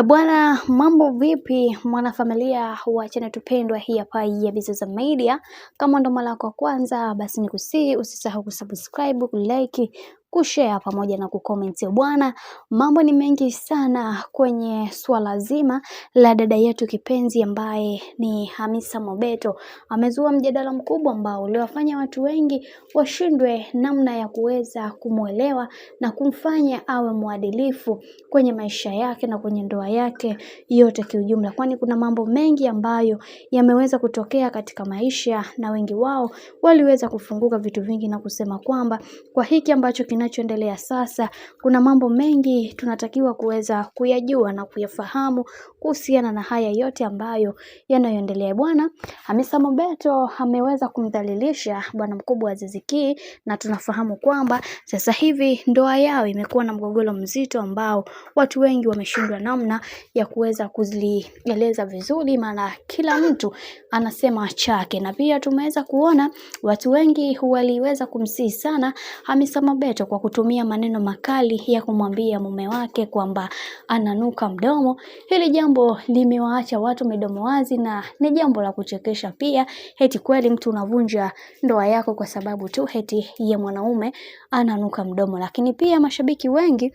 Bwana, mambo vipi mwanafamilia wa channel tupendwa hii hapa ya Bizoza Media. Kama ndo mara yako ya kwanza, basi nikusihi usisahau kusubscribe, kulike, kushare pamoja na kucomment. Bwana, mambo ni mengi sana kwenye swala zima la dada yetu kipenzi ambaye ni Hamisa Mobeto. Amezua mjadala mkubwa ambao uliwafanya watu wengi washindwe namna ya kuweza kumuelewa na kumfanya awe mwadilifu kwenye maisha yake na kwenye ndoa yake yote kiujumla, kwani kuna mambo mengi ambayo yameweza kutokea katika maisha na wengi wao waliweza kufunguka vitu vingi na kusema kwamba kwa hiki ambacho kinachoendelea sasa kuna mambo mengi tunatakiwa kuweza kuyajua na kuyafahamu kuhusiana na haya yote ambayo yanayoendelea. Bwana Hamisa Mobeto ameweza kumdhalilisha bwana mkubwa Azizi Ki, na tunafahamu kwamba sasa hivi ndoa yao imekuwa na mgogoro mzito ambao watu wengi wameshindwa namna ya kuweza kuzieleza vizuri, maana kila mtu anasema chake. Na pia tumeweza kuona watu wengi waliweza kumsihi sana Hamisa Mobeto kwa kutumia maneno makali ya kumwambia mume wake kwamba ananuka mdomo. Hili jambo limewaacha watu midomo wazi na ni jambo la kuchekesha pia. Eti kweli mtu unavunja ndoa yako kwa sababu tu eti ya mwanaume ananuka mdomo? Lakini pia mashabiki wengi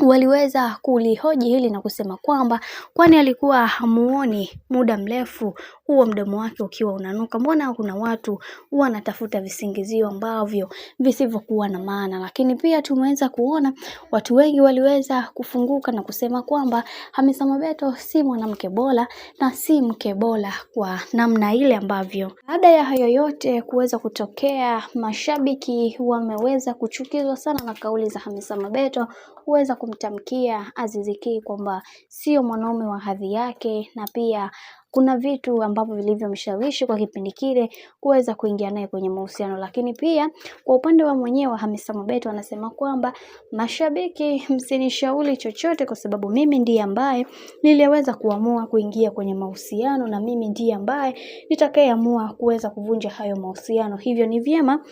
waliweza kulihoji hili na kusema kwamba kwani alikuwa hamuoni muda mrefu huo mdomo wake ukiwa unanuka? Mbona kuna watu wanatafuta visingizio ambavyo visivyokuwa na maana? Lakini pia tumeweza kuona watu wengi waliweza kufunguka na kusema kwamba Hamisa Mobeto si mwanamke bora na si mke bora kwa namna ile ambavyo. Baada ya hayo yote kuweza kutokea, mashabiki wameweza kuchukizwa sana na kauli za Hamisa Mobeto kuweza kumtamkia Azizi Ki kwamba sio mwanaume wa hadhi yake, na pia kuna vitu ambavyo vilivyomshawishi kwa kipindi kile kuweza kuingia naye kwenye mahusiano. Lakini pia kwa upande wa mwenyewe Hamisa Mobeto anasema kwamba mashabiki, msinishauri chochote kwa sababu mimi ndiye ambaye niliweza kuamua kuingia kwenye mahusiano na mimi ndiye ambaye nitakayeamua kuweza kuvunja hayo mahusiano. Hivyo ni vyema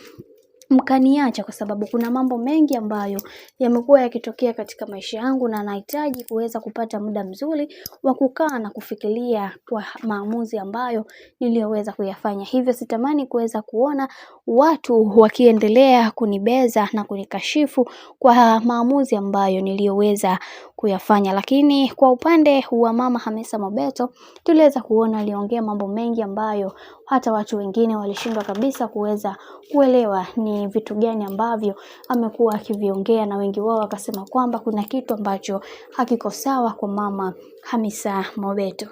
mkaniacha kwa sababu kuna mambo mengi ambayo yamekuwa yakitokea katika maisha yangu na nahitaji kuweza kupata muda mzuri wa kukaa na kufikiria kwa maamuzi ambayo niliyoweza kuyafanya. Hivyo sitamani kuweza kuona watu wakiendelea kunibeza na kunikashifu kwa maamuzi ambayo niliyoweza kuyafanya. Lakini kwa upande wa mama Hamisa Mobeto tuliweza kuona aliongea mambo mengi ambayo hata watu wengine walishindwa kabisa kuweza kuelewa ni vitu gani ambavyo amekuwa akiviongea, na wengi wao wakasema kwamba kuna kitu ambacho hakiko sawa kwa mama Hamisa Mobeto.